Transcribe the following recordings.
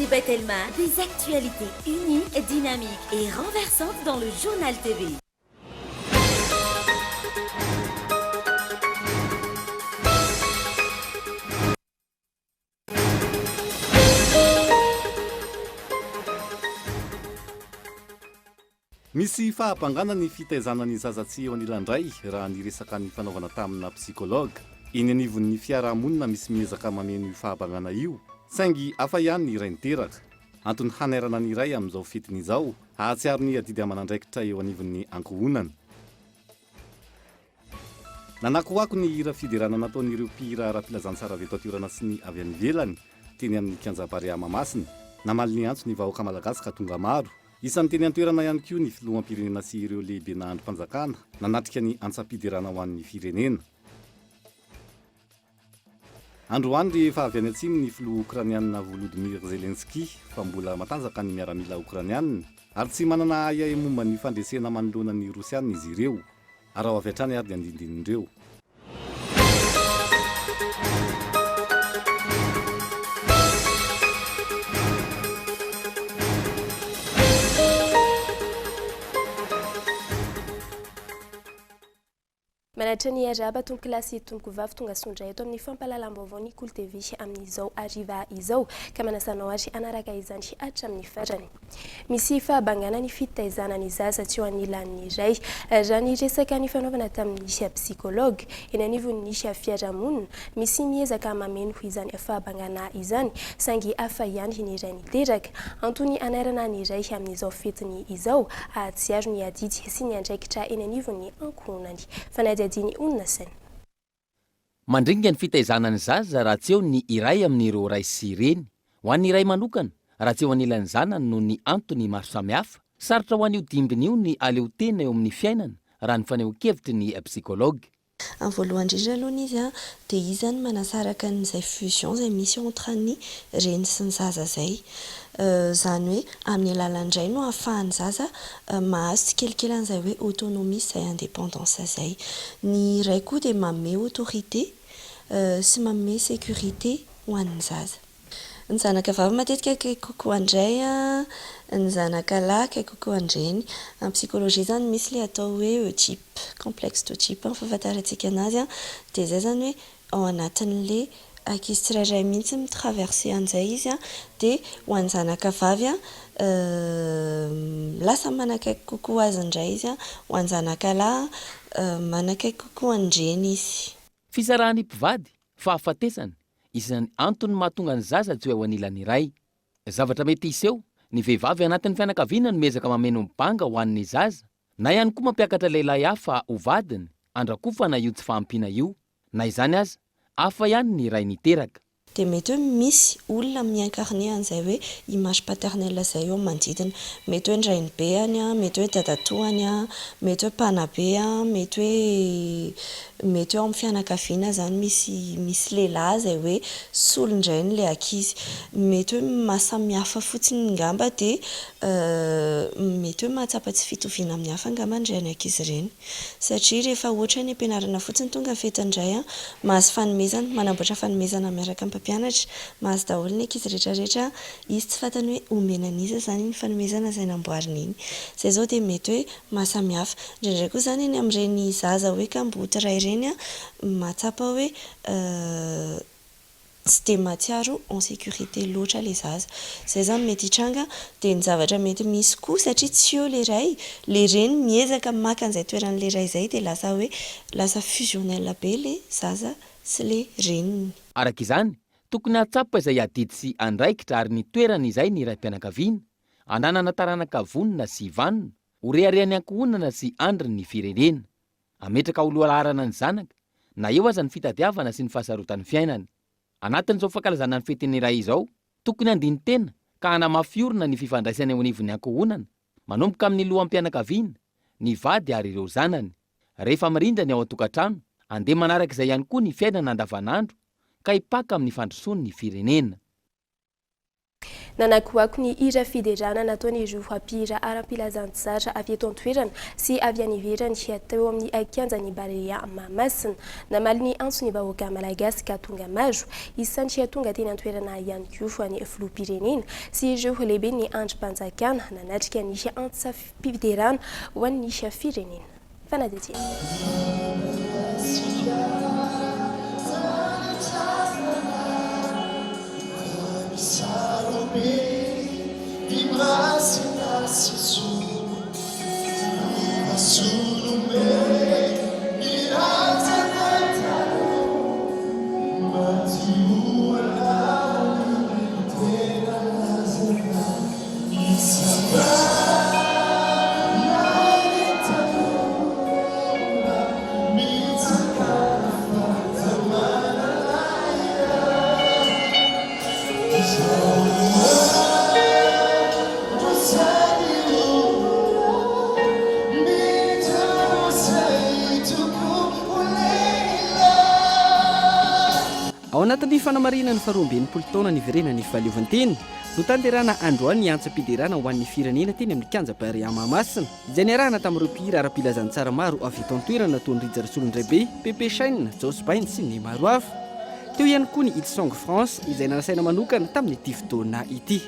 Djibet Elma, des actualités uniques, dynamiques et renversantes dans le journal TV. Misy fahampangana ny fitaizana ny zazatsy eo anilandray raha niresaka ny fanaovana tamina psikologa. Iny anivon'ny fiarahamonina misy miezaka mameno io fahampangana io, saingy hafa ihany ny iray niteraka. Antony hanerana ny iray amin'izao fitin'izao, hahatsiaro ny adidy aman'andraikitra eo anivon'ny ankohonana. Nanakoako ny hira fiderana nataon'ireo mpihira ara-pilazantsara avy eto an-toerana sy ny avy any ivelany teny amin'ny Kianjabary Mahamasina. Namaly ny antso ny vahoaka malagasy ka tonga maro. Isan'ny teny an-toerana ihany koa ny filoham-pirenena sy ireo lehibe na androm-panjakana nanatrika ny antsa-piderana ho an'ny firenena. Androany rehefa avy any atsimo ny filoha Ukrainiana Volodymyr Zelensky fa mbola matanjaka ny miaramila Ukrainiana ary tsy manana aia momba ny fandresena manoloana ny Rosiana izy ireo. Ary ao avy hatrany ary ny andindinindreo. Manatra ny araba tony kilasy tomoko vavy tonga sondra eto amin'ny fampalalam-baovao ny Cool TV amin'izao ariva izao ka manasanao ary anaraka izany hatra amin'ny farany. Misy fahabangana ny fitaizana ny zaza tsy ho anilan'ny iray raha ny resaka ny fanaovana tamin'ny psikologa eny anivon'ny fiarahamonina misy miezaka mameno izany fahabangana izany saingy hafa ihany ny iray niteraka. Antony anarana ny iray amin'izao fetiny izao ahatsiaro ny adidy sy ny andraikitra eny anivon'ny ankohonany. Dini unna sen. Mandringa ny fitaizana ny zaza raha tsy eo ny iray amin'ireo ray sy reny. Ho an'ny iray manokana, raha tsy eo anilan'ny zanany noho ny antony maro samihafa, sarotra ho an'io dimbiny io ny aleo tena eo amin'ny fiainana raha ny faneho-kevitry ny psikologa. Amin'ny voalohany indrindra aloha izy dia izany manasaraka n'izay fusion izay misy entre ny reny sy ny zaza izay. Zany hoe amin'ny alalan'indray no ahafahan'ny zaza mahazo tsikelikely an'izay hoe autonomie sy izay indépendance izay. Ny iray koa dia manome autorité sy manome sécurité ho an'ny zaza. Ny zanaka vavy matetika kokoa andray ny zanaka lahy kokoa andreny. Amin'ny psikologia zany misy le atao hoe Oedipe, complexe d'Oedipe fahafantarantsika anazy dia zay zany hoe ao anatin'le ankizy tsirairay mihitsy mitraverse an'izay izy dia ho an'ny zanaka vavy lasa manakaiky kokoa azy indray izy ho an'ny zanaka lahy manakaiky kokoa andreny izy. Fizarahan'ny mpivady fahafatesany isan'ny antony mahatonga ny zaza tsy ho anilan'ny iray. Zavatra mety iseho ny vehivavy anatin'ny fianakaviana no miezaka mameno mibanga ho an'ny zaza, na ihany koa mampiakatra lehilahy hafa ho vadiny andrakofana io tsy fahampiana io, na izany aza hafa ihany ny iray niteraka. Dia mety hoe misy olona miankarne an'izay hoe image paternelle izay eo manodidina. Mety hoe ny rainibeany, mety hoe dadatoany, mety hoe mpanabe, mety hoe amin'ny fianakaviana zany misy lehilahy izay hoe solondrainy le ankizy. Mety hoe mahasamihafa fotsiny ngamba dia mety hoe mahatsapa tsy fitoviana amin'ny hafa ngamba indray ankizy ireny. Satria rehefa ohatra ny ampianarana fotsiny tonga fetindray mahazo fanomezana, manamboatra fanomezana miaraka amin'ny mpampianatra, mahazo daholo ny ankizy rehetrarehetra, izy tsy fantany hoe omenan'iza zany ny fanomezana izay namboariny iny. Zay zao dia mety hoe mahasamihafa. Indraindray koa zany eny amin'ireny zaza hoe kamboty iray ireny mahatsapa hoe tsy dia mahatsiaro en sécurité loatra le zaza. Zay zany mety hitranga dia ny zavatra mety misy koa satria tsy eo le ray, le reny miezaka maka an'izay toeran'le ray izay dia lasa fusionnel be le zaza sy le reniny. Araka izany, tokony hatsapa izay adidy sy andraikitra ary ny toerana izay ny raim-pianakaviana, ananana taranaka vonona sy vanona, ho reharehany ankohonana sy andriny ny firenena, ametraka ho lohalarana ny zanaka, na eo aza ny fitadiavana sy ny fahasarotan'ny fiainana. Anatin'izao fankalazana ny fetiny iray izao, tokony andiny tena ka hanamafiorina ny fifandraisana eo anivon'ny ankohonana, manomboka amin'ny loham-pianakaviana, ny vady ary ireo zanany. Rehefa mirindra ny ao an-tokantrano, andeha manaraka izay ihany koa ny fiainana andavanandro, ka hipaka amin'ny fandrosoany ny firenena. Nanakoako ny hira fiderana nataony ireo ampira aram-pilazantsara avy eto an-toerana sy avy any ivelany atao amin'ny akanjany Barea Mahamasina. Namaly ny antso ny vahoaka malagasy ka tonga maro isan'ny tonga teny an-toerana ihany koa ny filoham-pirenena sy ireo lehibe ny andrim-panjakana nanatrika ny antsa-piderana ho an'ny firenena. Fanadetena. Ao anatin'ny fanamarina ny faharoambin'ny politaona ny virena ny fahaleovanteny no tanterana androany ny antsa-piderana ho an'ny firenena teny amin'ny kanja Barea Mahamasina izay niarahana tamin'ireo mpihira ara-pilazantsara maro avy eto an-toerana toy ny Rijard Solondraibe, Pepe Shain, Jos Bain sy ny maro hafa. Teo ihany koa ny Hillsong France izay nanasaina manokana tamin'ny ity fotoana ity.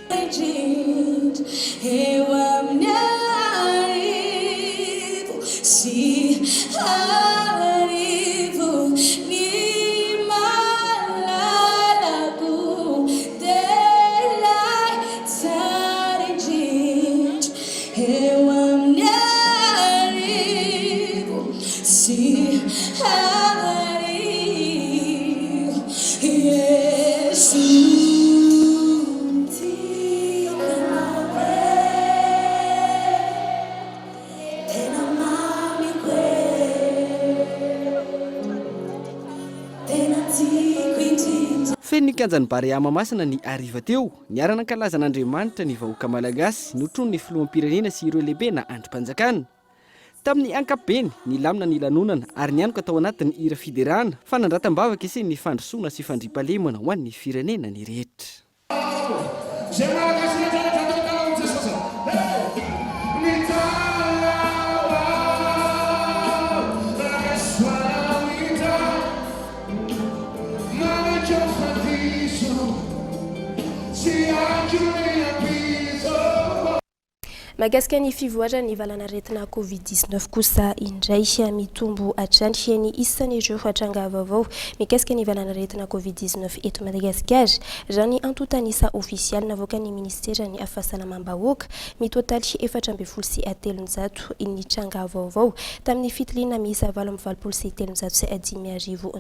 Feno ny kanjany Barea Mahamasina ny ariva teo niarana-kalazan'Andriamanitra ny vahoaka malagasy notron'ny filoham-pirenena sy ireo lehibe na andrim-panjakana. Tamin'ny ankapobeny ny lamina ny lanonana ary ny anoko tao anatin'ny hira fiderana fanandratam-bavaka sy ny fandrosoana sy fandriampahalemana ho an'ny firenena ny rehetra. Mahakasika ny fivoarana ny valanaretina Covid-19 kosa indray mitombo hatrany ny isan'ireo hatranga vaovao mikasika ny valanaretina Covid-19 eto Madagasikara. Raha ny antotanisa ofisialy navoaka ny ministera ny fahasalamam-bahoaka mitotaly 430 ny tranga vaovao tamin'ny fitiliana miisa 730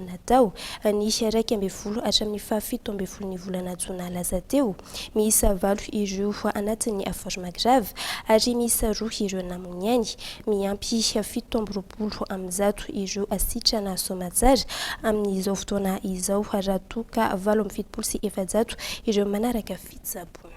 natao ny 12 hatramin'ny 17 ny volana Jona lasa teo. Miisa 8 ireo anatin'ny forme grave ary misy 2 ireo namoniany miampy 17 am'zato ireo asitrana somatsara amin'izao fotoana izao raha toka 7 ireo manaraka fitsabona.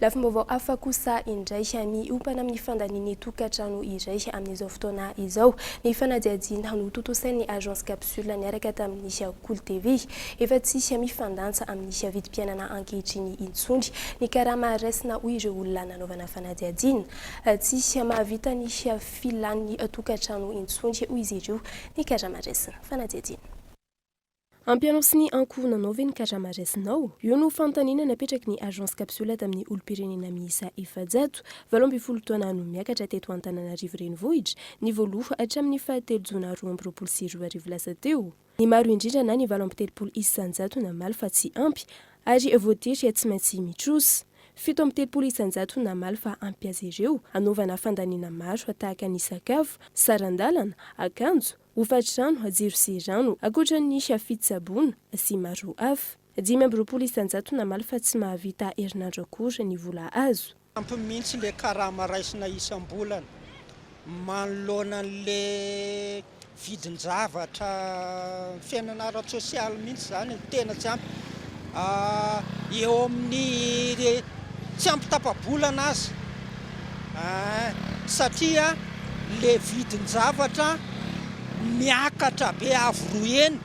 Lafim-baovao hafa kosa indray miompana amin'ny fandaniany tokantrano iray amin'izao fotoana izao ny fanadihadiana no totosain'ny agence capsule niaraka tamin'ny Cool TV efa tsy mifandantsa amin'ny vidim-pianana ankehitriny intsony ny karama raisina ho ireo olona nanaovana fanadihadiana tsy mahavita ny filan'ny tokantrano intsony ho izy ireo ny karama raisina fanadihadiana. Ampianao ankoho nanaovy ny karama raisinao io no fantanina napetraky ny agence capsule tamin'ny olo-pirenena miisa 700 taona no miakatra teto Antananarivo renivohitra ny voaloha hatramin'ny 7 Jona 2022 lasa teo. Ny maro indrindra na ny 7 isanjato namaly fa tsy ampy ary voatery tsy maintsy mitrosa. 7 isanjato namaly fa ampy azy ireo anaovana fandanina maro tahaka ny sakafo, sarandalana, akanjo, hofatrano, jiro sy rano, akoatra ny fitsabona sy maro hafa. 5 isanjato namaly fa tsy mahavita herinandro akory ny vola azo. Ampy mihitsy le karama raisina isam-bolana manoloana le vidin-javatra fiainana ara-tsosialy mihitsy zany tena tsy ampy eo amin'ny tsy ampy tapa-bolana azy satria le vidin-javatra miakatra be avroeny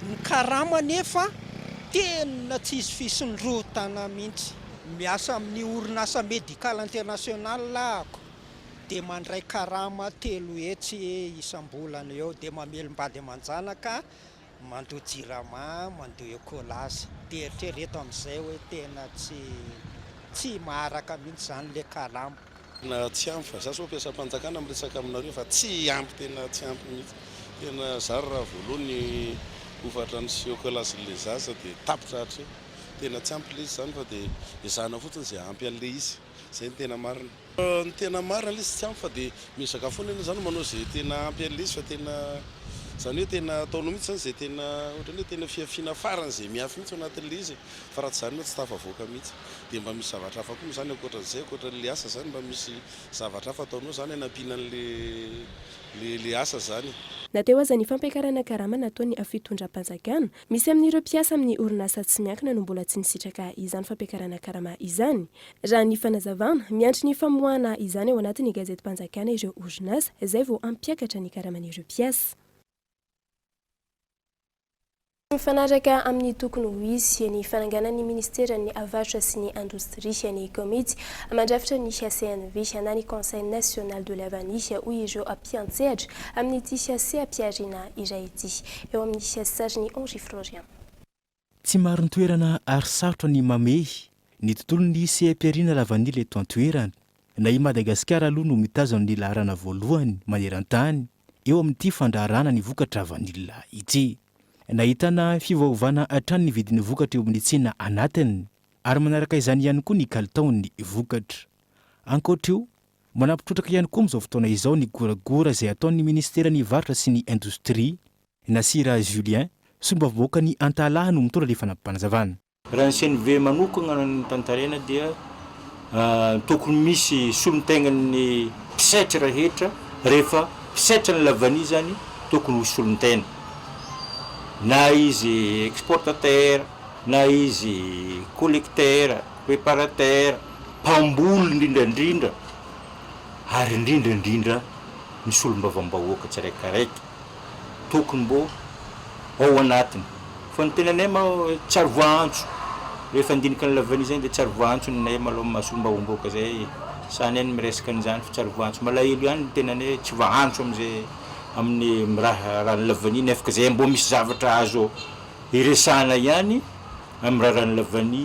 ny karama nefa tena tsisy fisondrotana mihitsy. miasa amin'ny orinasa médicale international ako dia mandray karama 3 hetsy isam-bolana eo dia mamelim-bady aman-janaka mandoa jirama mandoa ecolas dia eritrereto amin'izay hoe tena tsy maharaka mihitsy zany le karama na tsy ampy fa za so ampiasam-panjakana miresaka aminareo fa tsy ampy tena tsy ampy mihitsy tena zary raha voalohany ofatra ny siocolas le zaza dia tapitra hatra tena tsy ampy le izy zany fa dia izana fotsiny zay ampy an'le izy zay ny tena marina ny tena marina le izy tsy ampy fa dia misaka foana ena zany manao zay tena ampy an'le izy fa tena zany hoe tena ataonao mihitsy zany zay tena ohatrany hoe tena fiafiana farany zay miafy mihitsy ao anatin'le izy fa raha tsy zany hoe tsy tafavoaka mihitsy dia mba misy zavatra hafa koa zany ankoatran'izay ankoatran'le asa zany mba misy zavatra hafa ataonao zany anampianan'le asa zany. Nateo aza ny fampiakarana karama nataony fitondram-panjakana misy amin'ireo mpiasa amin'ny orinasa tsy miankina no mbola tsy nisitraka izany fampiakarana karama izany. Raha ny fanazavana miantry ny famoahana izany ao anatin'ny gazety-mpanjakana ireo orinasa izay vao ampiakatra ny karaman'ireo mpiasa. Mifanaraka amin'ny tokony ho izy ny fananganan'ny ministeran'ny avarotra sy ny indostria ny komity mandrafitra ny CNV na ny Conseil national de la vanille hoy ireo ampiantsehatra amin'ny ity CAC ampiarina iray ity eo amin'ny CAC ny Henri Florian. Tsy maro ny toerana ary sarotra ny mamehy ny tontolon'ny CAP-arina la vanille eto an-toerana na i Madagasikara aloha no mitazona ny laharana voalohany maneran-tany eo amin'ity fandraharana ny vokatra vanille ity. Nahitana fivaovana hatrany ny vidin'ny vokatra eo amin'ny tsena anatiny ary manaraka izany ihany koa ny kalitaon'ny vokatra. Ankoatr'io manampitrotraka ihany koa amin'izao fotoana izao ny goragora izay ataon'ny ministeran'ny varotra sy ny indostria Nasira Julien sombavoaka ny antalaha no mitondra le fanampanazavana. Raha ny CNV manokana ny tantarena dia tokony misy solontenan'ny mpisaitra rehetra rehefa mpisaitra ny lavani zany tokony ho solontegna. Na izy exportateur, na izy collecteur, préparateur, mpamboly indrindrandrindra ary indrindrandrindra ny solom-bavam-bahoaka tsiraikaraiky tokony mbo ao anatiny. Fa ny tenanay ma tsary voantso rehefa andinika ny lavani zany dia tsary voantso ninay maloha mahasolom-bavam-bahoaka zay sany any miresaka an'izany fa tsary voantso malahelo ihany ny tenanay tsy voantso am'izay amin'ny raha ny lavani nefa zay mbo misy zavatra azo iresana ihany amin'ny raha ny lavani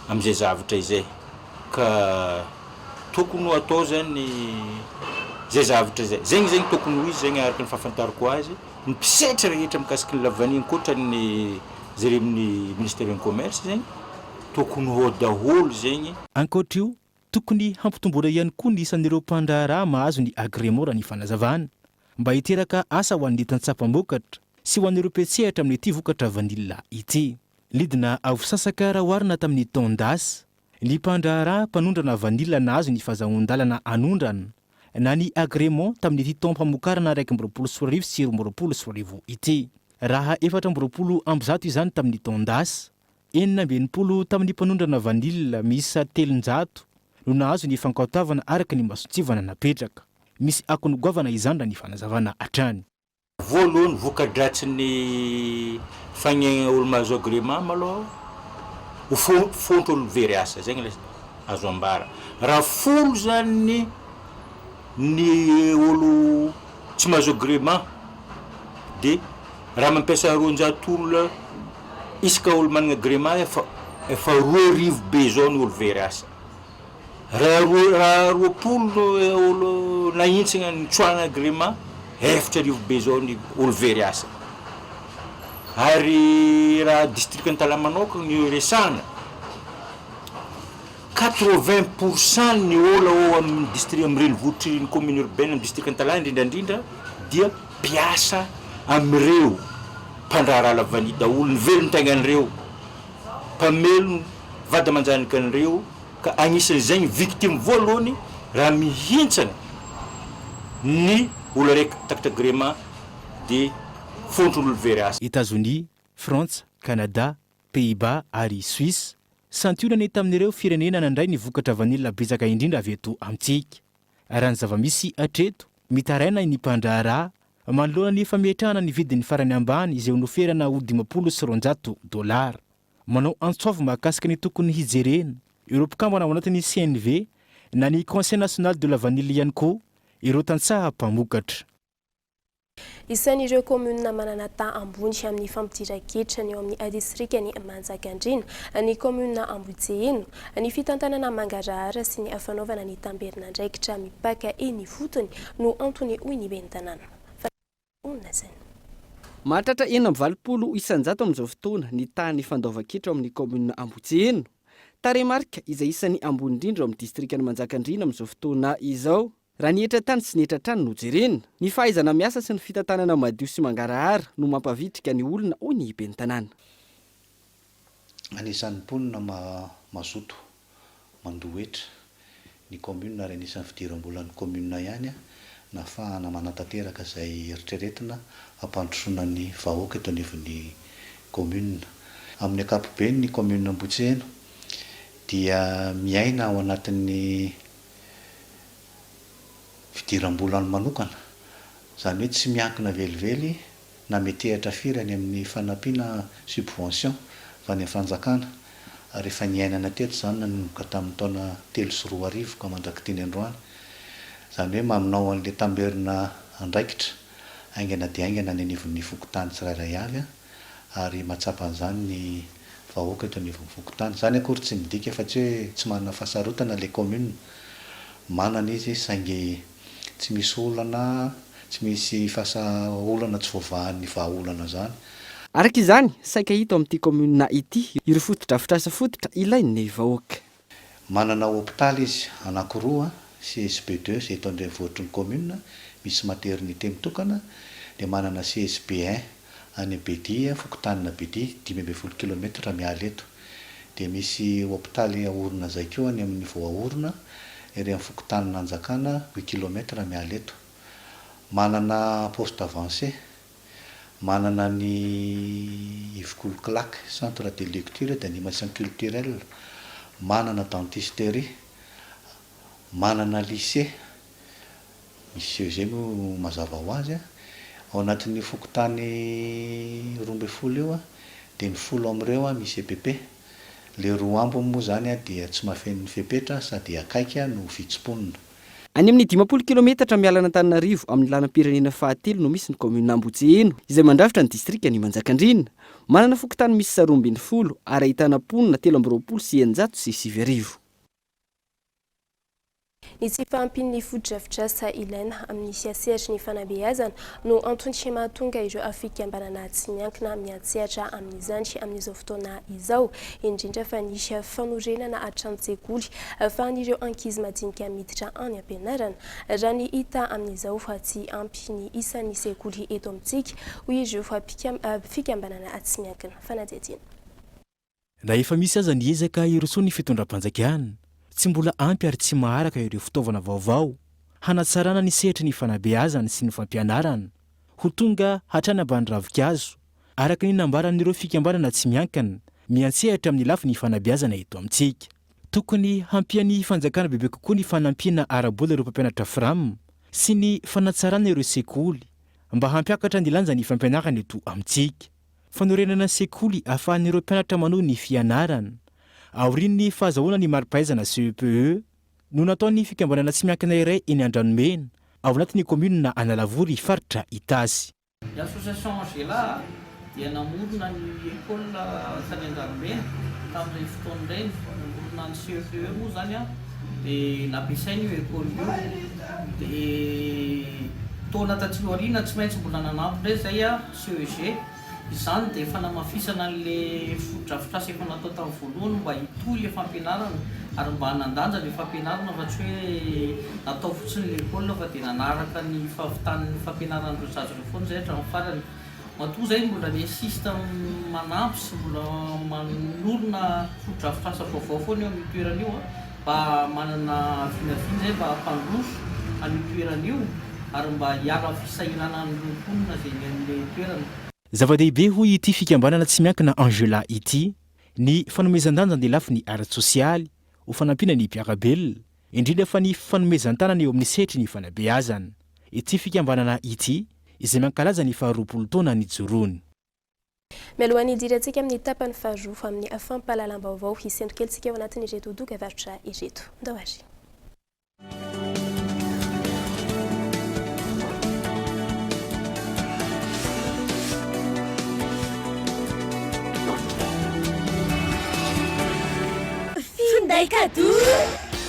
amin'izay zavatra izay ka tokony atao zany zay zavatra zay zegny tokony ho izy zegny araka ny fahafantarako azy ny mpisaitra rehetra mikasiky ny lavani ankoatra ny zay amin'ny ministère du commerce zegny tokony ho daholo zegny. Ankoatr'io tokony hampitomboana ihany koa ny isan'ireo mpandraharaha mahazo ny agrément raha ny fanazavana mba hiteraka asa ho an'ny tantsapam-bokatra sy ho an'ireo mpiatsehatra amin'ny ity vokatra vanille ity. Lidina avosasaka raha oharina tamin'ny taondasy ny mpandraharaha mpanondrana vanille nahazo ny fahazahon-dalana anondrana na ny agrément tamin'ity taom-pamokarana 120 sy 20 ity. Raha 420 izany tamin'ny taondasy 490 tamin'ny mpanondrana vanille miisa 300 no nahazo ny fankatavana araka ny masontsivana napetraka. Misy akonogoavana izany raha ny fanazavana hatrany. Voalohany voka-dratsy ny fagnegna olo mahazo agrément maloha ho fontro olo very asa zegny le azo ambara. Raha folo zany ny olo tsy mahazo agrément dia raha mampiasa 200 olona isaka olo manana agrément efa 2,000 be zao ny olo very asa. Raha 20 olo nahintsina ny tsoahana agrément 4,000 be zao ny olo very asa. Ary raha district Antalamanoko ny resana 80% ny olo ao amin'ny district amin'ny renivohitry ny commune urbaine amin'ny district Antala indrindrandrindra dia mpiasa amin'ireo mpandraharaha lavani daholo ny velon-tegnan'ireo mpamelo vady aman-janika an'ireo ka agnisan'izay ny victime voalohany raha mihintsana ny olo araiky takatra agrément dia fontron'olo very asa. États-Unis, Frantsa, Canada, Pays-Bas ary Suisse santionany tamin'ireo firenena nandray ny vokatra vanille betsaka indrindra avy eto amintsika. Raha ny zava-misy atreto mitaraina ny mpandraharaha manoloana ny fametrahana ny vidin'ny farany ambany izay noferana ho $50 sy $100. Manao antsoavy mahakasika ny tokony hijerena ireo mpikambana ao anatin'ny CNV na ny Conseil national de la vanille ihany koa ireo tantsaha mpamokatra. Isan'ireo komuna manana tany ambony amin'ny fampidiran-ketrany eo amin'ny distrikany Manjakandriana ny komuna Amboijeno ny fitantanana Mangarahara sy ny afanaovana ny tamberin'andraikitra mipaka eny fotony no antony hoy ny bentanana. Mahatratra 40 isanjato amin'izao fotoana ny tany fandaovan-ketra amin'ny komuna Amboijeno. Taremarika izay isan'ny ambony indrindra amin'ny distrikany Manjakandriana amin'izao fotoana izao. Raha ny etra tany sy ny etra trano no jerena, ny fahaizana miasa sy ny fitantanana madio sy mangarahara no mampavitrika ny olona hoy ny bentanana. Anisan'ny mponina mazoto mandohetra ny komuna ary anisan'ny fidiram-bolan'ny komuna ihany nahafahana manatanteraka izay eritreretina hampandrosoana ny vahoaka eto anivon'ny komuna. Amin'ny ankapobeny ny komuna Amboijeno dia miaina ao anatin'ny fidiram-bolany manokana, izany hoe tsy miankina velively na metehatra firy any amin'ny fanampiana subvention fa ny fanjakana. Ary efa niainana teto izany nanomboka tamin'ny taona 3 ka mandrakiteny androany, izany hoe maminao an'ilay tamberina andraikitra aingana dia aingana ny anivon'ny fokotany tsirairay avy ary matsapa an'izany ny vahoaka eto anivon'ny fokotany. Izany akory tsy midika fa tsy hoe tsy manana fahasarotana ilay komuna, manana izy saingy tsy misy olana, tsy misy olana tsy voavahan'ny vahaolana zany. Araka izany, saika hita amin'ity komuna ity ireo fotodrafitrasa fototra ilain'ny vahoaka. Manana hôpitaly izy anankiroa, CSP2 izay eto andrenivohitr'ny komuna, misy maternité mitokana, dia manana CSP1 any Bedy, fokotanina Bedy 520 km miala eto. Dia misy hôpitaly aorina zay koa any amin'ny voaorina ery amin'ny fokotanina Anjakana 8 km miala eto. Manana poste avancé, manana ny Yves-Coulclac centre de lecture d'animation culturelle, manana dentisterie, manana lycée, misy zay moa mazava ho azy. Ao anatin'ny fokotany 12 eo dia ny 10 amin'ireo misy EPP. Le roa ambiny moa zany dia tsy mahafen'ny fepetra sady akaiky no fitsimponina. Any amin'ny 50 km miala Antananarivo amin'ny lanam-pirenena fahatelo no misy ny komuna Amboijeno izay mandrafitra ny distrikany Manjakandriana. Manana fokotany misy 12 ary ahitana mponina 320 sy 909. Ny tsy fahampian'ny fotodrafitrasa ilaina amin'ny siasiatry ny fanabeazana no antony tsy mahatonga ireo fikambanana tsy miankina miantsehatra amin'izany amin'izao fotoana izao, indrindra fa ny fanorenana hatramin-tsekoly ahafahan'ireo ankizy madinika miditra any ampianarana. Raha ny hita amin'izao fa tsy ampy ny isan'ny sekoly eto amintsika hoy ireo fikambanana tsy miankina. Fanadihadiana. Na efa misy aza ny ezaka hirosoa ny fitondram-panjakana, tsy mbola ampy ary tsy maharaka ireo fitaovana vaovao hanatsarana ny sehatra ny fanabeazana sy ny fampianarana ho tonga hatrany ambany ravinkazo araka ny nambaran'ireo fikambanana tsy miankina miantsehatra amin'ny lafiny ny fanabeazana eto amintsika. Tokony hampian'ny fanjakana bebe kokoa ny fanampiana ara-bola ireo mpampianatra frame sy ny fanatsarana ireo sekoly mba hampiakatra ny lanja ny fampianarana eto amintsika. Fanorenana sekoly ahafahan'ireo mpianatra manohy ny fianarana aorian'ny fahazahoana ny mari-pahaizana CEPE no nataon'ny fikambanana tsy miankina iray eny Andranomena ao anatin'ny komuna Analavory faritra Itasy. L'association Angela dia namorona ny école tany Andranomena tamin'ireny fotoana ireny, namorona ny CEPE moa zany dia nampiasainy io école io dia taona taty aoriana tsy maintsy mbola nanampy indray zay CEG. Izany dia efa namafisana an'ilay fotodrafitrasa efa natao tamin'ny voalohany mba hitohy ilay fampianarana ary mba hanandanja ilay fampianarana fa tsy hoe natao fotsiny ilay école fa dia nanaraka ny fahavitan'ny fampianaran'ireo zaza ireo foana zay hatramin'ny farany. Matoa zay mbola ny assiste manampy sy mbola manorona fotodrafitrasa vaovao foana eo amin'ny toerana io mba manana vinavina zay mba hampandroso amin'ny toerana io ary mba hiala fisahirana an'ireo mponina zay amin'ilay toerana. Zava-dehibe hoy ity fikambanana tsy miankina Angela ity ny fanomezan-danja ny lafiny ara-tsosialy ho fanampiana ny mpiarabelona indrindra fa ny fanomezan-tanana eo amin'ny sehatra ny fanabeazana. Ity fikambanana ity izay mankalaza ny 20 taona ny jorony. mialohan'ny idirantsika amin'ny tapany faharoa amin'ny fampahalalam-baovao hisendrikelintsika ao anatin' ireto dokavaritra ireto ndao ary.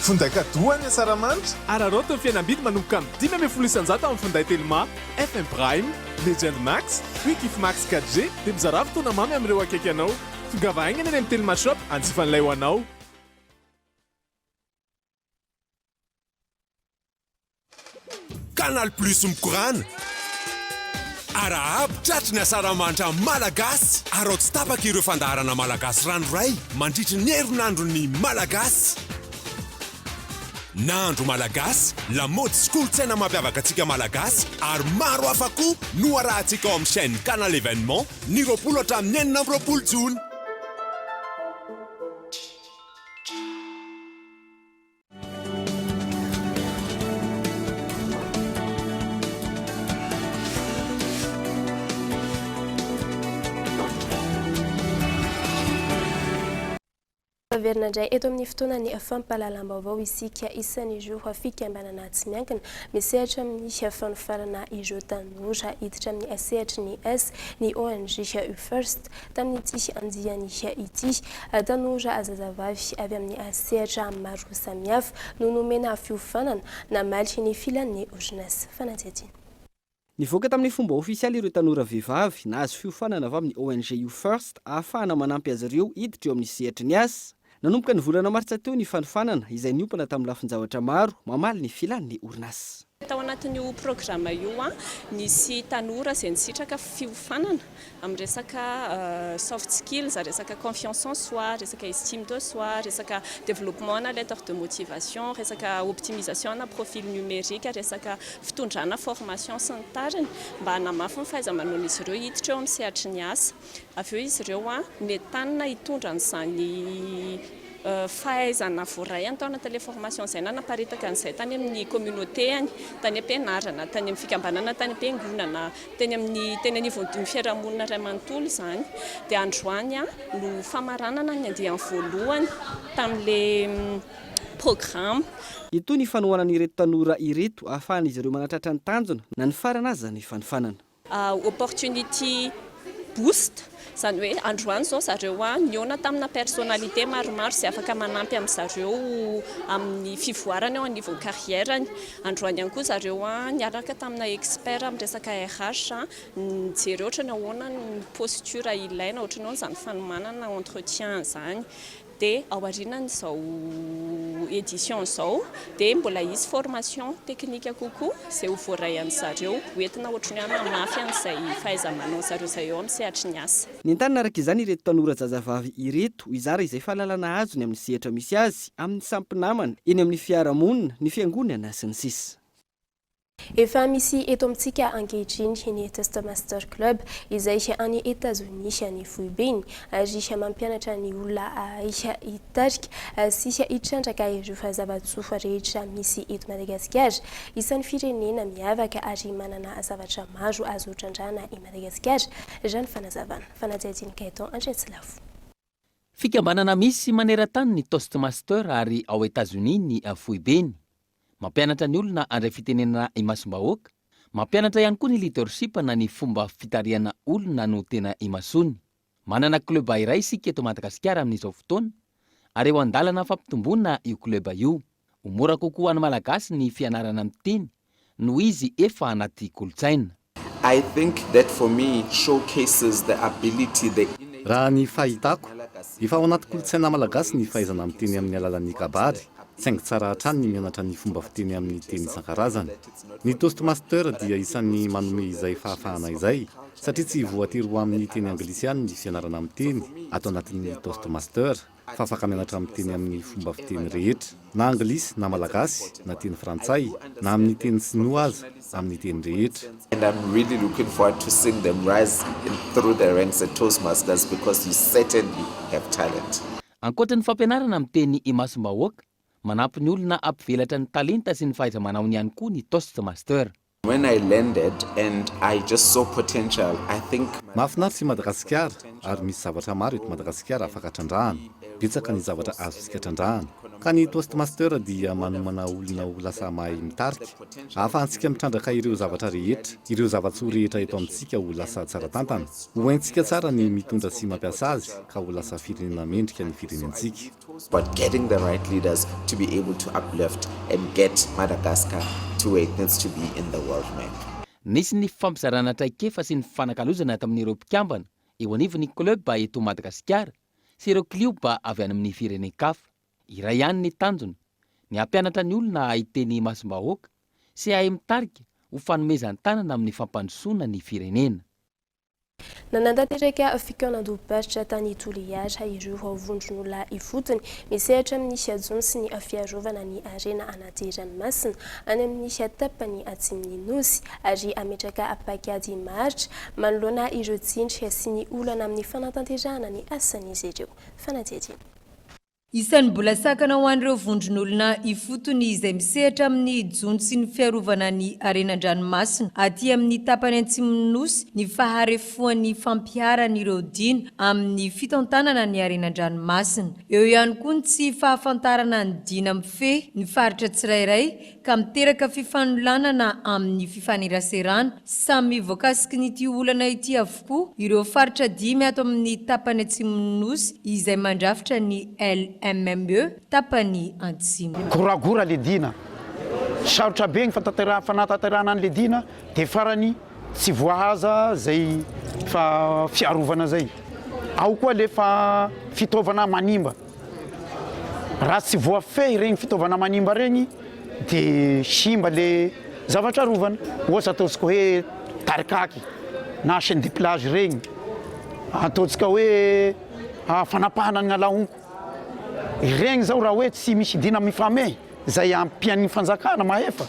Finday cadeau any Saramanitra. Araroto ny fihenam-bidy manomboka amin'ny 5,700 amin'ny finday Telma, FM Prime, Legend Max, Quick Max 4G dia mizara fotoana mamy amin'ireo akaiky anao. Fongavahaingana any amin'ny Telma Shop anjifan'ilay ho anao. Canal Plus mikorana. Arahaba tratriny Asaramanitra malagasy. Arao tsy tapaka ireo fandaharana malagasy ranoray mandritry ny herinandron'ny malagasy. Nandro malagasy, lamaody sy kolontsaina mampiavaka antsika malagasy ary maro hafa koa no arahantsika ao amin'ny chaîne Canal Événement ny 20 hatramin'ny 29 Jona. Verina indray eto amin'ny fotoanany fampahalalam-baovao isika isan'ireo fikambanana tsy miankina misehatra amin'ny fanofarana ireo tanora hiditra amin'ny sehatry ny S ny ONG First tamin'ny ity andiany ity tanora azazavavy avy amin'ny sehatra maro samihafa no nomena fiofanana namaly ny filan'ny orinasa fanadihadiana. Nivoaka tamin'ny fomba ofisialy ireo tanora vehivavy nahazo fiofanana avy amin'ny ONG First ahafahana manampy azy ireo hiditra eo amin'ny sehatry ny asa. Nanomboka ny volana martsa teo ny fanofanana izay niompana tamin'ny lafin-javatra maro mamaly ny filan'ny orinasa. Tao anatin'io programa io nisy tanora izay nisitraka fiofanana amin'ny resaka soft skills, resaka confiance en soi, resaka estime de soi, resaka développement na lettre de motivation, resaka optimisation na profil numérique, resaka fitondrana formation sy ny tariny mba hanamafy ny fahaiza-manaon'izy ireo hiditra eo amin'ny sehatry ny asa. Avy eo izy ireo nentanina hitondra an'izany fahaizana voaray tao anatin'ilay formation izay naparitaka an'izay tany amin'ny communauté any, tany am-pianarana, tany amin'ny fikambanana, tany am-piangonana, teny anivon'ny fiarahamonina ray manontolo izany. Dia androany no famaranana ny andiany voalohany tamin'ilay programme. Ito ny fanohanana ireto tanora ireto ahafahan'izy ireo manatratra ny tanjona na ny farana azy zany fanofanana. Opportunity boost. Zany hoe androany zao zareo niona tamina personnalité maromaro izay afaka manampy amin'zareo amin'ny fivoarana ao anivon'ny carrièrany. Androany ihany koa zareo niaraka tamina expert amin'ny resaka RH nijery ohatra ny ahoana ny posture ilaina ohatra ny zany fanomanana entretien zany. Dia ao aorianan'izao édition izao dia mbola hisy formation technique kokoa izay ho voaray an'zareo hoentina ohatra ny hanamafy an'izay fahaiza-manao zareo izay eo amin'ny sehatry ny asa. Nentanina araka izany ireto tanora zazavavy ireto izara izay fahalalana azony amin'ny sehatra misy azy amin'ny sampinamana eny amin'ny fiarahamonina ny fiangonana sy ny sisa. Efa misy eto amintsika ankehitriny ny Toastmaster Club izay any États-Unis ny foibeny ary mampianatra ny olona hitarika sy hitrandraka ireo zava-tsoa rehetra misy eto Madagasikara. Isan'ny firenena miavaka ary manana zavatra maro azo trandrahana i Madagasikara. Izany fanazavana fanadihadiana Kaiton Andretsilavo. Fikambanana misy maneran-tany ny Toastmaster ary ao États-Unis ny foibeny. Mampianatra ny olona andray fitenenana imasom-bahoaka, mampianatra ihany koa ny leadership na ny fomba fitariana olona no tena imasony. Manana club iray isika eto Madagasikara amin'izao fotoana, ary eo andalana fampitomboana io club io. Mora kokoa any malagasy ny fianarana miteny noho izy efa anaty kolotsaina. I think that for me it showcases the ability raha ny fahitako efa ao anaty kolotsaina malagasy ny fahaizana miteny amin'ny alalan'ny kabary. Saingy tsara hatrany ny mianatra ny fomba fiteny amin'ny teny isan-karazany. Ny Toastmaster dia isan'ny manome izay fahafahana izay satria tsy voatery ho amin'ny teny anglisy ihany ny fianarana amin'ny teny ato anatin'ny Toastmaster fa afaka mianatra amin'ny teny amin'ny fomba fiteny rehetra na anglisy na malagasy na teny frantsay na amin'ny teny sinoa aza amin'ny teny rehetra. And I'm really looking forward to seeing them rise through the ranks at Toastmasters because you certainly have talent. Ankoatra ny fampianarana amin'ny teny imasom-bahoaka, manampy ny olona ampivelatra ny talenta sy ny fahaiza-manaony ihany koa ny Toastmaster. When I landed and I just saw potential, I think mahafinaritra i Madagasikara ary misy zavatra maro eto Madagasikara afaka trandrahana. Betsaka ny zavatra azontsika trandrahana. Ka ny Toastmaster dia manomana olona ho lasa mahay mitarika. Ahafahantsika mitrandraka ireo zavatra rehetra, ireo zava-tsoa rehetra eto amintsika ho lasa tsara tantana. Ho haintsika tsara ny mitondra sy mampiasa azy ka ho lasa firenena mendrika ny firenentsika. but getting the right leaders to be able to uplift and get Madagascar to where it needs to be in the world map. Nisy ny fampizarana traikefa sy ny fanakalozana tamin'ireo mpikambana eo anivon'ny club eto Madagasikara sy ireo klioba avy any amin'ny firenenkafa. Iray ihany ny tanjony, ny hampianatra ny olona ahiteny masom-bahoaka sy ahay mitarika ho fanomezan-tanana amin'ny fampandrosoana ny firenena. Nanantanteraka fikionam-doboparitra tany Toliara ireo vondron'olona ifotony misehatra amin'ny siajony sy ny fiarovana ny arena anaty ranomasina any amin'ny tapany atsimon'ny nosy ary ametraka apakady maritra manoloana ireo tsindrika sy ny olana amin'ny fanatanterahana ny asan'izy ireo. Fanatety. Isan'ny mbola sakana ho an'ireo vondron'olona ifotony izay misehatra amin'ny jony sy ny fiarovana ny arenan-dranomasina aty amin'ny tapany atsimon'ny nosy ny faharefoan'ny fampiaran'ireo dina amin'ny fitontanana ny arenan-dranomasina. Eo ihany koa tsy fahafantarana ny dina mifehy ny faritra tsirairay ka miteraka fifanoloanana amin'ny fifaneraserana samy voakasiky n'ity olana ity avokoa ireo faritra dimy ato amin'ny tapany atsimon'ny nosy izay mandrafitra ny MME tapany antsimo. Goragora le dina. Sarotra be ny fanatanterahana an'le dina dia farany tsy voahaza zay fiarovana zay. Ao koa le fitaovana manimba. Raha tsy voafehy regny fitaovana manimba regny dia simba le zavatra rovana. Ohatra ataontsika hoe tarikaky na chaîne de plage regny. Ataontsika hoe fanapahana ny alaonko. Regny zao raha hoe tsy misy dina mifamay zay ampian'ny fanjakana mahefa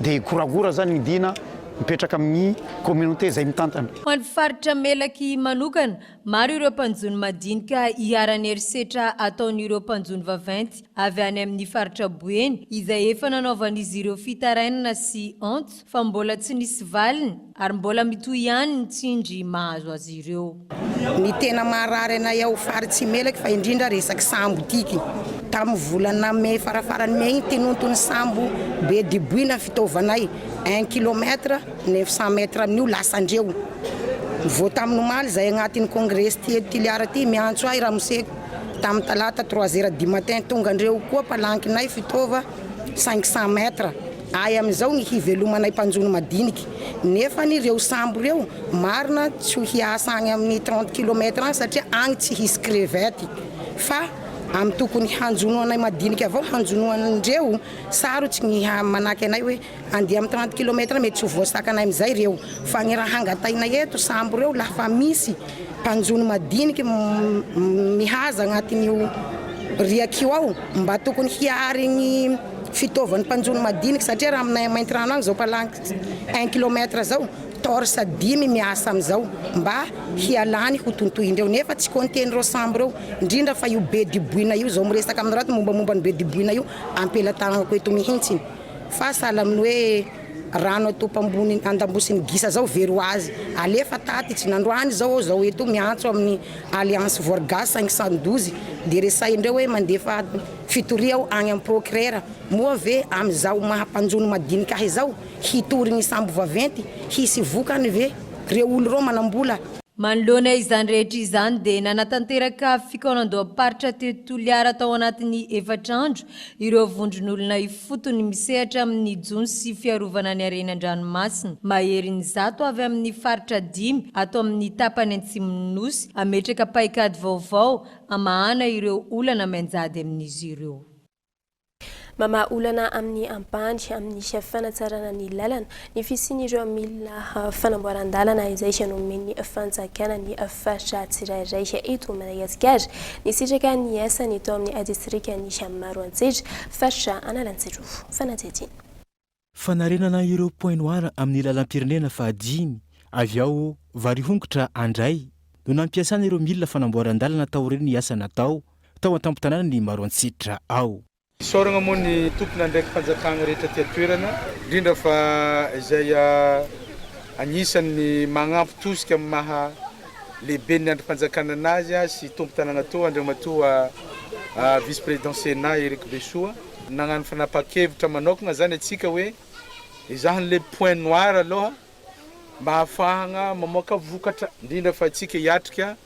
dia goragora zany ny dina mipetraka amin'ny communauté zay mitantana. Ho an'ny faritra Melaky manokana, maro ireo mpanjony madinika hiarany herisetra ataon'ireo mpanjony vaventy avy any amin'ny faritra Boeny izay efa nanaovan'izy ireo fitarainana sy antso fa mbola tsy nisy valiny ary mbola mitohy ihany ny tsindry mahazo azy ireo. Ny tena maharary anay ao faritsy Melaky fa indrindra resaky sambo tiky. Tamin'ny volana May farafarany May tenontony sambo be diboina fitaovanay 1 km 900 metres amin'io lasandreo. Vao tamin'ny omaly zay agnatin'ny congrès Toliara ty miantso ahy raha moseko tamin'ny talata 3h du matin tonga andreo koa palankinay fitaova 500 metres. Ay amin'izao ny hivelomanay mpanjony madiniky nefa ireo sambo reo marina tsy ho hiasa agny amin'ny 30 km any satria agny tsy hisy crevette fa amin'ny tokony hanjonoanay madiniky avao hanjonoandreo sarotsy ny manaky anay hoe andeha amin'ny 30 km mety tsy ho voasakanay amin'izay reo fa ny raha hangatainay eto sambo reo lafa misy mpanjony madiniky mihaza agnatin'io riakio ao mba tokony hiary ny fitaovan'ny mpanjony madiniky satria raha aminay maintrano agny zao palanky 1 km zao torsa 10 miasa amizao mba hialany ho tontohindreo nefa tsy konten'ireo sambo reo indrindra fa io be diboina io zao miresaka amin'ny raha mombamomba ny be diboina io ampelatanako eto mihitsy fa sala amin'ny hoe rano atopambony andambosiny gisa zao vero azy alefa taty tsy nandroany zao eto miantso amin'ny alliance Vorgas 512 dia resaindreo hoe mandefa fitoria ao agny amin'ny procureur moa ve amizao mahampanjony madinika ahy zao hitorigny sambo vaventy hisy vokany ve reo olo reo manambola. Manoloana izany rehetra izany dia nanatanteraka fikaonan-doam-paritra teto Toliara tao anatin'ny efatrandro ireo vondron'olona ifotony misehatra amin'ny jony sy fiarovana ny arenan-dranomasina mahery ny zato avy amin'ny faritra 5 atao amin'ny tapany atsimon'ny nosy ametraka paikady vaovao amahana ireo olana manjady amin'izy ireo. Mama olana amin'ny ampany amin'ny fanatsarana ny lalana ny fisian'ireo milina fanamboaran-dalana izay nomeny fanjakana ny faritra tsirairay eto Madagasikara ny sitraka ny asany eto amin'ny distrika ny Maroantsetra faritra Analantsiro. Fanatety. Fanarenana ireo point noir amin'ny lalam-pirenena fahadimy avy ao varihongotra andray no nampiasana ireo milina fanamboaran-dalana tao reny ny asa natao tao an-tampon-tanàna ny Maroantsetra ao. Soragna moa ny tompona ndraiky fanjakana rehetra tia toerana indrindra fa izay agnisan'ny magnampy tosika amin'ny maha lehibe ny androm-panjakana anazy sy tompo tanàna toa andriamatoa vice président Sénat Eric Bessoa nagnano fanapakevitra manokana zany atsika hoe izahan'le point noir aloha mba hafahagna mamoaka vokatra indrindra fa atsika hiatrika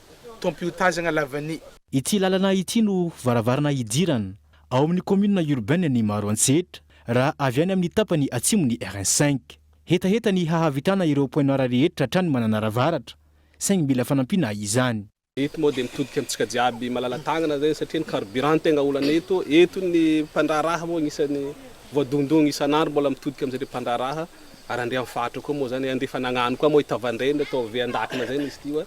tompitazagna lavany. Ity lalana ity no varavarana idirana ao amin'ny commune urbaine ny Maroantsetra raha avy any amin'ny tapany atsimon'ny RN5. Hetaheta ny hahavitana ireo point noir rehetra hatrany manana ravaratra saingy mila fanampiana izany. Eto moa dia mitodika amintsika jiaby malala-tagnana zay satria ny carburant tegna olana eto ny mpandraraha moa agnisan'ny voadondogna isan'andro mbola mitodika amin'izay mpandraraha ary andeha amin'ny fatra koa moa zany andefa nagnano koa moa hitavandreny atao vean-dakana zay izy ty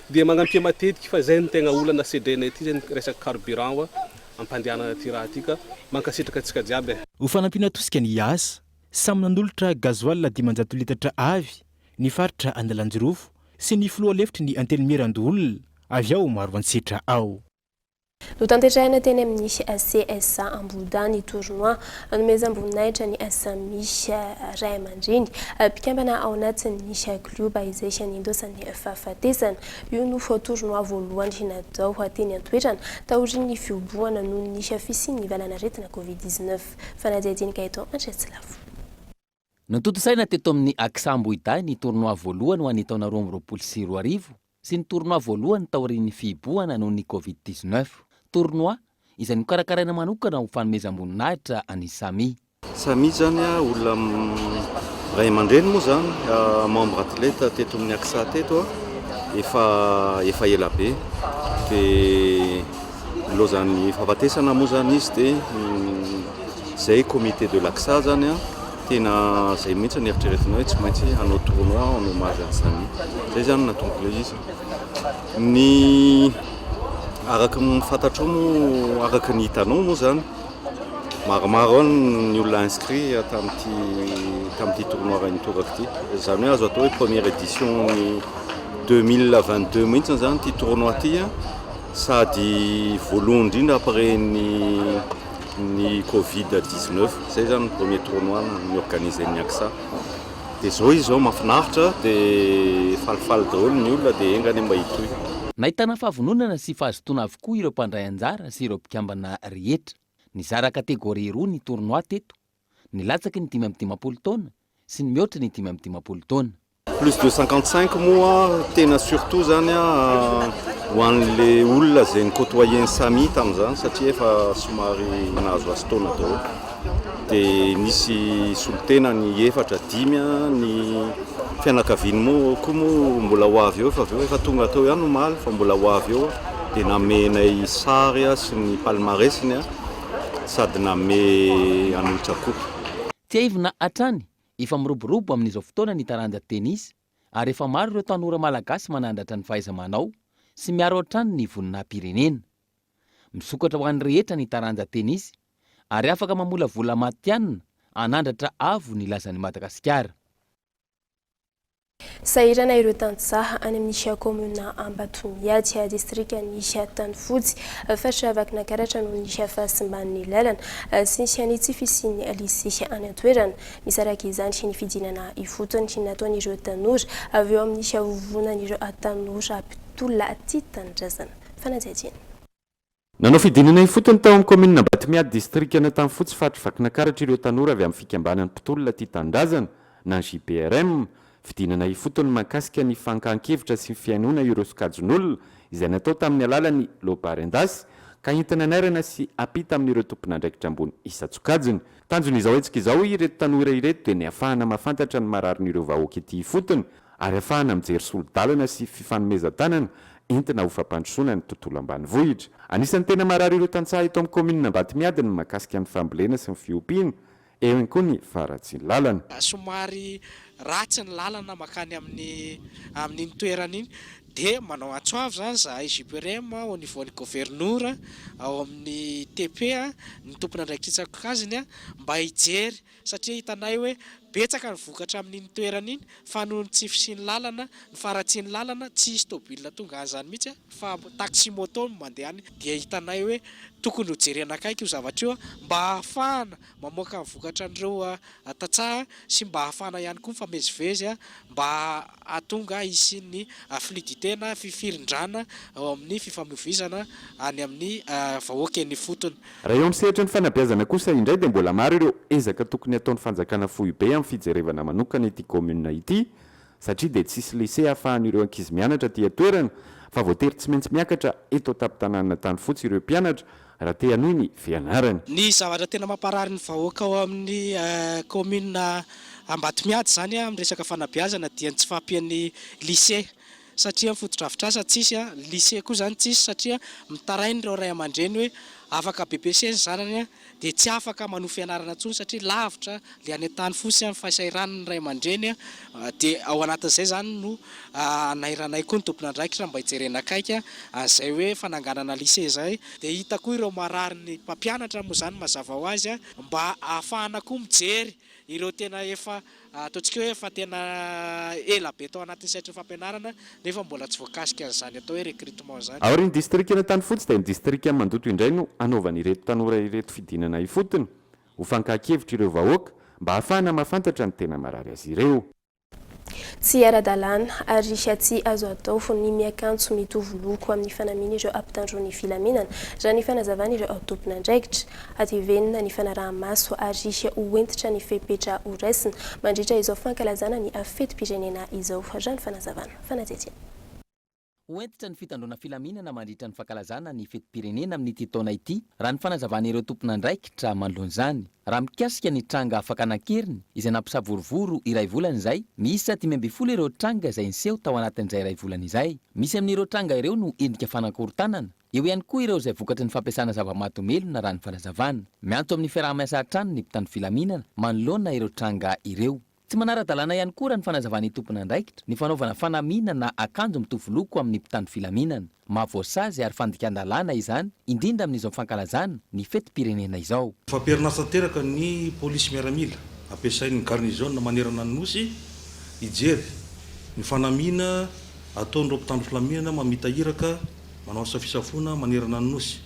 dia magnampia matetiky fa zay ny tegna olana cedrena ity zay ny resaka carburant ampandehanana ty raha ty ka mankasitraka antsika jiaby. Ho fanampiana tosika ny asa samy nanolotra gasoil 500 litatra avy ny faritra Andalanjirofo sy ny filoha lefitry ny antelomieran-dolona avy ao Maroantsetra ao. Notanterahina teny amin'ny CSA Amboda ny tournoi nomeza amboninahitra ny SMIS Ray Aman-dreny mpikambana ao anatin'ny club izay sian'indosany fahafatesana. Io no tournoi voalohany natao teny Antoerana taorian'ny fioboana noho ny fisian'ny valanaretina Covid-19. Fanadihadiany Kaito Andreatsilavo. Nototosaina teto amin'ny Aksamboida ny tournoi voalohany ho an'ny taona 2024 sy ny tournoi voalohany taorian'ny fiboana noho ny Covid-19. Tournoi izay nokarakaraina manokana ho fanomezam-boninahitra any Samy. Samy zany olona Ray Aman-dreny moa zany membre athlète teto amin'ny Aksa teto efa ela be dia lozan'ny fahafatesana moa zany izy dia zay comité de l'Aksa zany tena zay mihitsy ny eritreretina hoe tsy maintsy hanao tournoi en hommage à Samy. Zay zany natonga le izy. Ny araka ny fantatro moa araka ny hitanao moa zany maromaro ny olona inscrit tamin'ity tournoi ray nitoraka ity. Zany hoe azo atao hoe première édition ny 2022 mihitsy zany ity tournoi ity sady voalohany indrindra après ny Covid-19. Zay zany premier tournoi ny organisé ny Aksa. Dia zao izy zao mahafinaritra dia falifaly daholo ny olona dia engany mba hitoy. Nahitana fahavononana sy fahazotoana avokoa ireo mpandray anjara sy ireo mpikambana rehetra. Nizara kategoria roa ny tournoi teto. Nilatsaky ny 5-10 taona sy ny mihoatra ny 5-10 taona. Plus de 55 mois tena surtout zany ho an'le olona zay nikotoyen Samy tamin'izany satria efa somary nahazo aso-taona daholo. Dia nisy solotena ny 4-5 ny fianakaviany moa koa moa mbola ho avy eo fa avy eo efa tonga tao ihany omaly fa mbola ho avy eo dia namenay sary sy ny palmaresiny sady name hanolotra kopy. Tsy aivina hatrany efa miroborobo amin'izao fotoana ny taranja tenisy ary efa maro ireo tanora malagasy manandratra ny fahaiza-manao sy miaro hatrany ny voninahim-pirenena. Misokatra ho an'ny rehetra ny taranja tenisy ary afaka mamolavola matianina anandratra avo ny lazan'ny Madagasikara. Sahirana ireo tantsaha any amin'ny commune Ambatoniady district ny Tanifotsy fatra vakina karatra no ny fahasimban'ny lalana sy ny tsy fisian'ny lycée any Antoerana. Misaraka izany sy ny fidinana ifotony sy nataon'ireo tanora avy eo amin'ny vovonan'ireo tanora mpitolona aty tanindrazana. Fanadihadiana. Nanao fidinana ifotony tao amin'ny commune Ambatoniady district ny Tanifotsy fatra vakina karatra ireo tanora avy amin'ny fikambanan'ny mpitolona aty tanindrazana na JPRM. Fidinana ifotony mahakasika ny fankankevitra sy ny fiainona ireo sokajin'olona izay natao tamin'ny alalan'ny lobarendas ka entina nairana sy apita amin'ireo tompon'andraikitra ambony isa-tsokajiny. Tanjon'izao etsika izao ireto tanora ireto dia ny ahafahana mahafantatra ny mararin'ireo vahoaka ity ifotony ary ahafahana mijery solon-dalana sy fifanomezan-tanana entina ho fampandrosoana ny tontolo ambanivohitra. Anisan'ny tena marary ireo tantsaha eto amin'ny commune Ambatoniady ny mahakasika ny fambolena sy ny fiompiana eo ihany koa ny faratsy ny lalana. Somary ratsy ny lalana makany amin'ny toerana iny dia manao atsoavy zany zahay JPRM au niveau ny gouverneur ao amin'ny TP ny tompon'andraikitra tsakaziny mba hijery satria hitanay hoe betsaka ny vokatra amin'iny toerana iny fa noho ny tsy fisiany lalana ny faratsiany lalana tsisy tôbila tonga an'izany mihitsy fa taxi moto mandeha any dia hitanay hoe tokony ho jerena akaiky io zavatra io mba ahafahana mamoaka ny vokatra an'ireo tatsaha sy mba ahafahana ihany koa mifamezivezy mba ahatonga isian'ny fluidité na fifirindrana ao amin'ny fifamoivoizana any amin'ny vahoaka ny fotony. Raha eo amin'ny ny fanabeazana kosa indray dia mbola maro ireo ezaka tokony ataon'ny fanjakana fohy be amin'ny fijerevana manokana ity commune ity satria dia tsisy lycée ahafahan'ireo ankizy mianatra ty toerana fa voatery tsy maintsy miakatra eto tapin-tanàna tany fotsy ireo mpianatra raha te hanohy ny fianarany. Ny zavatra tena mamparary ny vahoaka ao amin'ny commune Ambatomiady zany amin'ny resaka fanabeazana dia ny tsy fampian'ny lycée satria ny foto-drafitr'asa tsisy lycée koa zany tsisy satria mitarainy ireo ray aman-dreny hoe afaka BBC ny zanany dia tsy afaka manohy fianarana intsony satria lavitra le any tany fotsy ny fahasairan'ny ray aman-dreny dia ao anatin'izay zany no anairanay koa ny tompon'andraikitra mba hijerena akaiky an'izay hoe fananganana lycée zay dia hita koa ireo marary ny mpampianatra moa zany mazava ho azy mba ahafahana koa mijery ireo tena efa ataontsika hoe efa tena ela be tao anatin'ny saitr'ny fampianarana nefa mbola tsy voakasika an'izany atao hoe recrutement zany. Ao ry ny distrikina tany fotsy dia ny distrika mandoto indray no anaovany ireto tanora ireto fidinana ifotony ho fankahakevitra ireo vahoaka mba ahafahana mahafantatra ny tena marary azy ireo. Tsy ara-dalàna ary tsy azo atao ny miakanjo mitovy loko amin'ny fanamiana ireo ampitandro ny filaminana raha ny fanazavana ireo tompon'andraikitra atevenina ny fanaraha-maso ary hoentitra ny fepetra ho raisina mandritra izao fankalazana ny fetim-pirenena izao raha ny fanazavana fanatetiana. Hoentitra ny fitandrona filaminana mandritra ny fankalazana ny fetim-pirenena amin'ity taona ity raha ny fanazavana ireo tompon'andraikitra manoloan'izany. Raha mikasika ny tranga afaka anankeriny izay nampisavorovoro iray volana izay, misy 720 ireo tranga izay niseho tao anatin'izay iray volana izay. Misy amin'ireo tranga ireo no endrika fanankorontanana. Eo ihany koa ireo izay vokatry ny fampiasana zava-matomelona raha ny fanazavana. Miantso amin'ny fiaraha-miasa hatrany ny mpitandro filaminana manoloana ireo tranga ireo. Tsy manara-dalàna ihany koa raha ny fanazavana tompon'andraikitra ny fanaovana fanamiana na akanjo mitovy loko amin'ny mpitandro filaminana. Mahavoasazy ary fandikan-dalàna izany indrindra amin'izao fankalazana ny fetim-pirenena izao. Fampiarina tanteraka ny polisy miaramila ampiasain'ny garnizona manerana ny nosy hijery ny fanamiana ataon'ireo mpitandro filaminana mamita iraka manao asa fisafona manerana ny nosy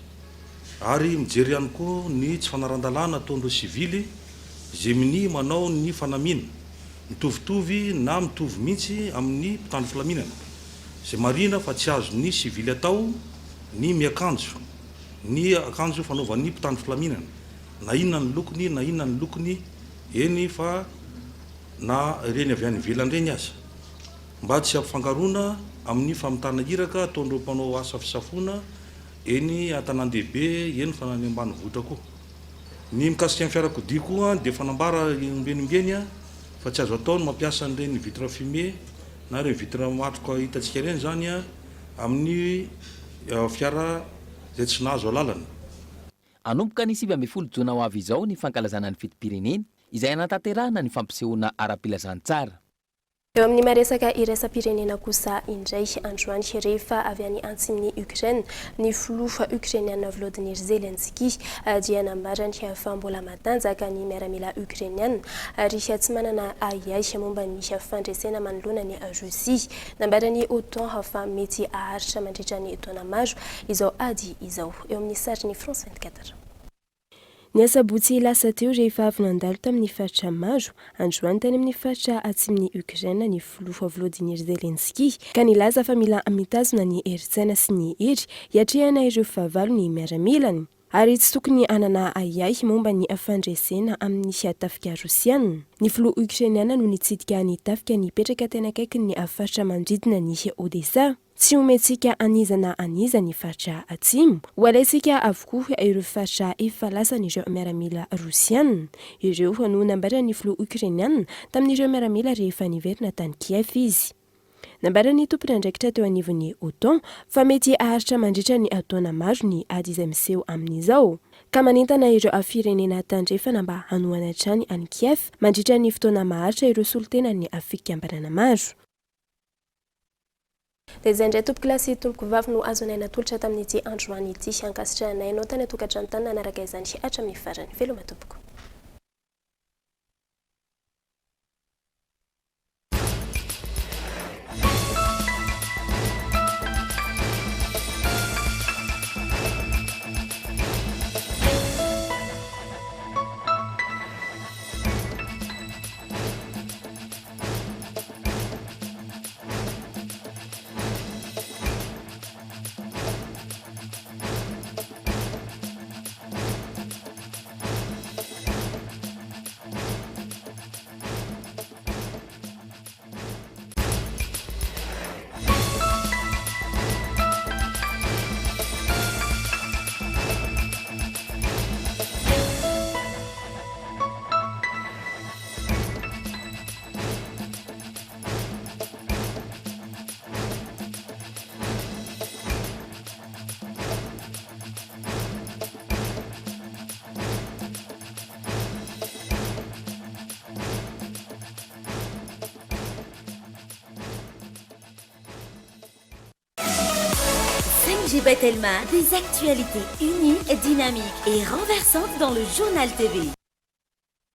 ary mijery ihany koa ny tsy fanaran-dalàna ataon'ireo sivily zeminy manao ny fanamiana mitovitovy na mitovy mihitsy amin'ny mpitandro filaminana izay marina fa tsy azo ny sivily atao ny miakanjo ny akanjo fanaovan'ny mpitandro filaminana na inona ny lokony na inona ny lokony eny fa na reny avy any ivelany reny aza mba tsy ampifangarona amin'ny famitana iraka ataon'ireo mpanao asa fisafona eny an-tanan-dehibe eny fa ny ambanivohitra koa. Ny mikasika ny fiarakodia koa dia fanambara ombenimbeny fa tsy azo atao ny mampiasa an'ireny vitre fumée na ireny vitre matroka hitantsika ireny zany amin'ny fiara izay tsy nahazo lalana. Anomboka ny 7 jona ho avy izao ny fankalazana ny fetim-pirenena izay anatanterahana ny fampisehoana ara-pilazantsara. Eo amin'ny maresaka iraisam-pirenena kosa indray androany rehefa avy any antsin'ny Ukraine ny filoha Ukrainiana Volodymyr Zelensky dia nambarany fa mbola matanjaka ny miaramila Ukrainiana ary tsy manana ayay momba ny fandresena manoloana ny Rosia. Nambarany OTAN fa mety aharitra mandritra ny taona maro izao ady izao. Eo amin'ny sarin'ny France 24. Ny asabotsy lasa teo rehefa avy nandalo tamin'ny faritra maro androany tany amin'ny faritra atsimn'ny Ukraine ny filoha Volodymyr Zelensky ka nilaza fa mila mitazona ny eritsaina sy ny hery hiatrehana ireo fahavalo ny miaramilany ary tsy tokony anana ayay momba ny fandresena amin'ny tafika Rosiana. Ny filoha Ukrainiana no nitsidika ny tafika nipetraka tena akaiky ny faritra manodidina ny Odessa. Tsy ometsika anizana aniza ny faritra atsimo, walaitsika avokoa ireo faritra efa lasan'ireo miaramila Rosiana. Ireo no nambarany filoha Ukrainiana tamin'ireo miaramila rehefa niverina tany Kiev izy. Nambarany tompon'andraikitra teo anivon'ny OTAN fa mety aharitra mandritra ny taona maro ny ady izay miseho amin'izao. Ka manentana ireo firenena tandrefana mba hanohana hatrany any Kiev mandritra ny fotoana maharitra ireo solotena ny fikambanana maro. Izay indray tompo kilasy tompoko vavy no azonay natolotra tamin'ity androany ity ankasitrahanay nao tany atokantrano tany nanaraka izany hatramin'ny farany. Veloma tompoko. TGB Telma, des actualités unies, dynamiques et renversantes dans le journal TV.